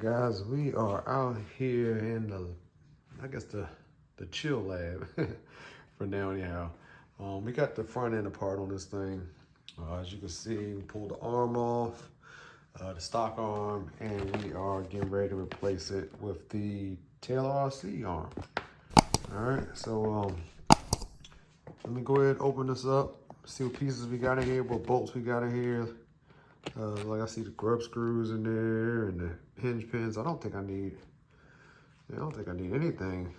Guys, we are out here in I guess the chill lab for now anyhow. We got the front end apart on this thing. As you can see, we pulled the arm off, the stock arm, and we are getting ready to replace it with the Taylor RC arm. All right, so let me go ahead and open this up, see what pieces we got in here, what bolts we got in here. Like I see the grub screws in there and the hinge pins. I don't think I need anything,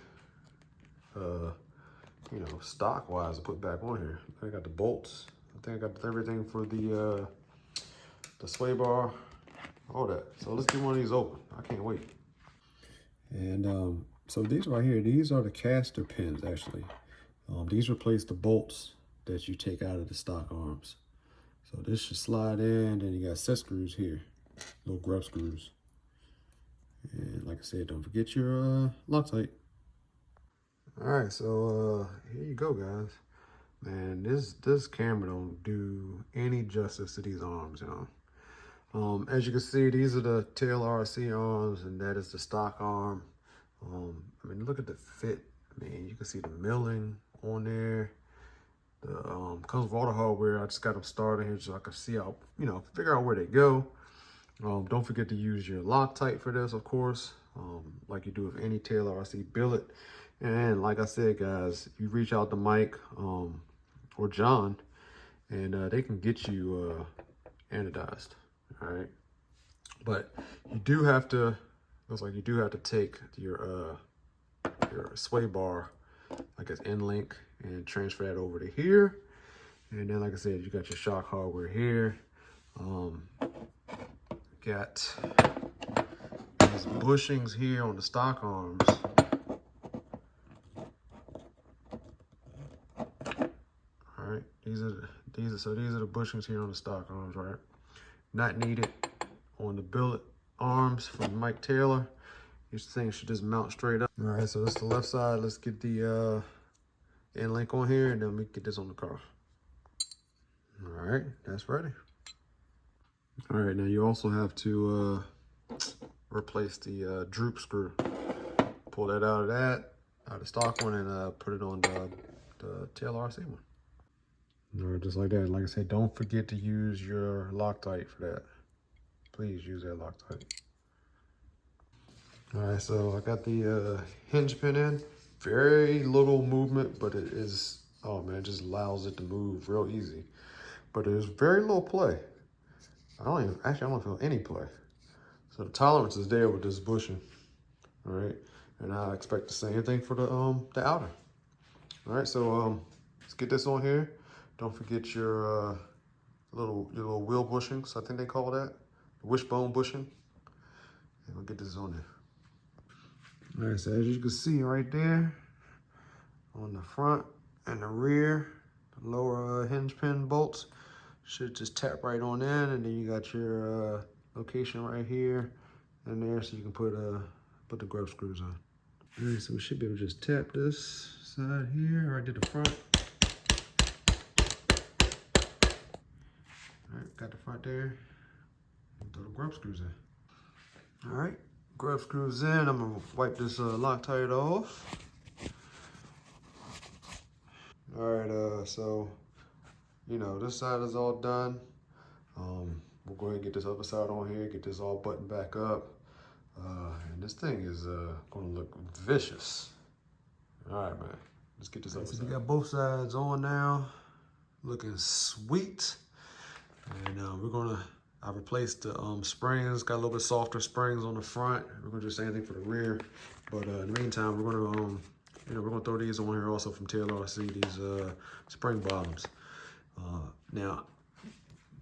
stock wise to put back on here. I got the bolts. I think I got everything for the sway bar, all that. So let's get one of these open. I can't wait. And so these right here, these are the caster pins actually. These replace the bolts that you take out of the stock arms. So this should slide in, and you got set screws here, little grub screws. And like I said, don't forget your Loctite. All right, so here you go, guys. Man, this camera don't do any justice to these arms, you know. As you can see, these are the Taylor RC arms, and that is the stock arm. I mean, look at the fit. I mean, you can see the milling on there. Comes with all the hardware. I just got them started here so I can see how, figure out where they go. Don't forget to use your Loctite for this, of course, like you do with any Taylor RC billet. And like I said, guys, you reach out to Mike or John, and they can get you anodized. All right, but you do have to. Looks like you do have to take your sway bar, like its end link, and transfer that over to here. And then, like I said, you got your shock hardware here. Got these bushings here on the stock arms. All right, these are the bushings here on the stock arms, right? Not needed on the billet arms from Mike Taylor. These things should just mount straight up. All right, so this is the left side. Let's get the end link on here, and then we get this on the car. All right, that's ready. All right, now you also have to replace the droop screw. Pull that out of the stock one, and put it on the Taylor RC one. All right, just like that. Like I said, don't forget to use your Loctite for that. Please use that Loctite. All right, so I got the hinge pin in. Very little movement, but it is, oh man, it just allows it to move real easy. But there's very little play. I don't feel any play. So the tolerance is there with this bushing, all right? And I expect the same thing for the outer. All right, so let's get this on here. Don't forget your little wheel bushings, I think they call that. Wishbone bushing. And we'll get this on there. All right, so as you can see right there, on the front and the rear, the lower hinge pin bolts should just tap right on in, and then you got your location right here and there, so you can put the grub screws on. All right, so we should be able to just tap this side here, right to the front. All right, got the front there. Throw the grub screws in. All right, grub screws in. I'm gonna wipe this Loctite off. All right, so this side is all done. We'll go ahead and get this other side on here, get this all buttoned back up. And this thing is gonna look vicious. All right, man, let's get this other side. So we got both sides on now, looking sweet. And I replaced the springs, got a little bit softer springs on the front. We're gonna do the same thing for the rear. But in the meantime, we're gonna throw these on here also from Taylor RC, these spring bottoms. Now,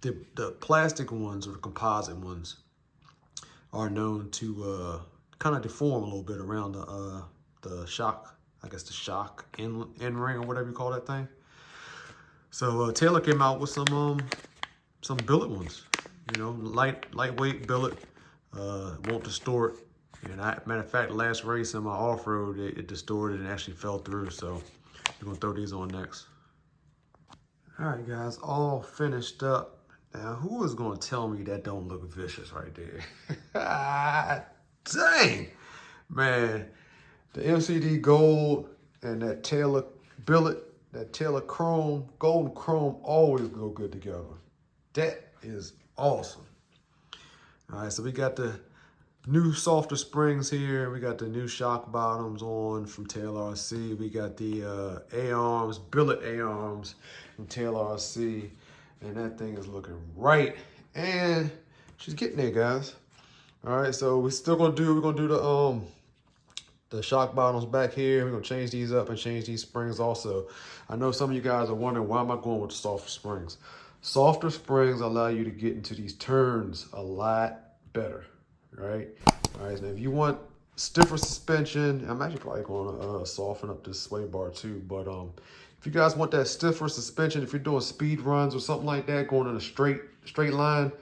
the plastic ones or the composite ones are known to kind of deform a little bit around the shock, I guess the shock end ring or whatever you call that thing. So Taylor came out with some billet ones, lightweight billet, won't distort. And matter of fact, last race in my off-road, it distorted and actually fell through. So we're gonna throw these on next. All right, guys, all finished up. Now, who is gonna tell me that don't look vicious right there? Dang, man. The MCD gold and that Taylor billet, that Taylor chrome, golden chrome always go good together. That is awesome. All right, so we got the new softer springs here. We got the new shock bottoms on from Taylor RC. We got the A-arms, billet A-arms from Taylor RC. And that thing is looking right. And she's getting there, guys. All right, so we're gonna do the shock bottoms back here. We're gonna change these up and change these springs also. I know some of you guys are wondering, why am I going with the softer springs? Softer springs allow you to get into these turns a lot better, right? All right, so if you want stiffer suspension, I'm actually probably gonna soften up this sway bar too, but if you guys want that stiffer suspension, if you're doing speed runs or something like that, going in a straight line,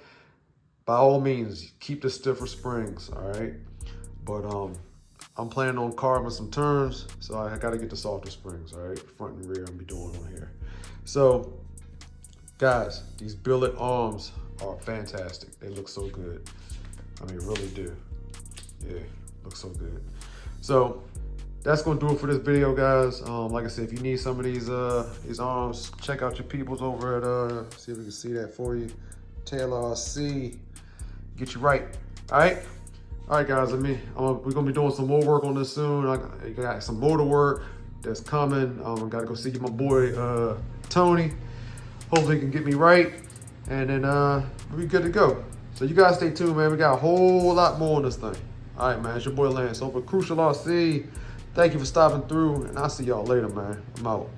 by all means, keep the stiffer springs, all right? But I'm planning on carving some turns, so I gotta get the softer springs, all right? Front and rear, I'm be doing on here. So, guys, these billet arms are fantastic. They look so good. I mean, really do. Yeah, looks so good. So, that's gonna do it for this video, guys. Like I said, if you need some of these arms, check out your peoples over at, see if we can see that for you. Taylor RC, get you right, all right? All right, guys, we're gonna be doing some more work on this soon. I got some motor work that's coming. Gotta go see my boy, Tony. Hopefully he can get me right, and then we'll be good to go. So you guys stay tuned, man. We got a whole lot more on this thing. All right, man, it's your boy Lance over at Crucial RC. Thank you for stopping through, and I'll see y'all later, man. I'm out.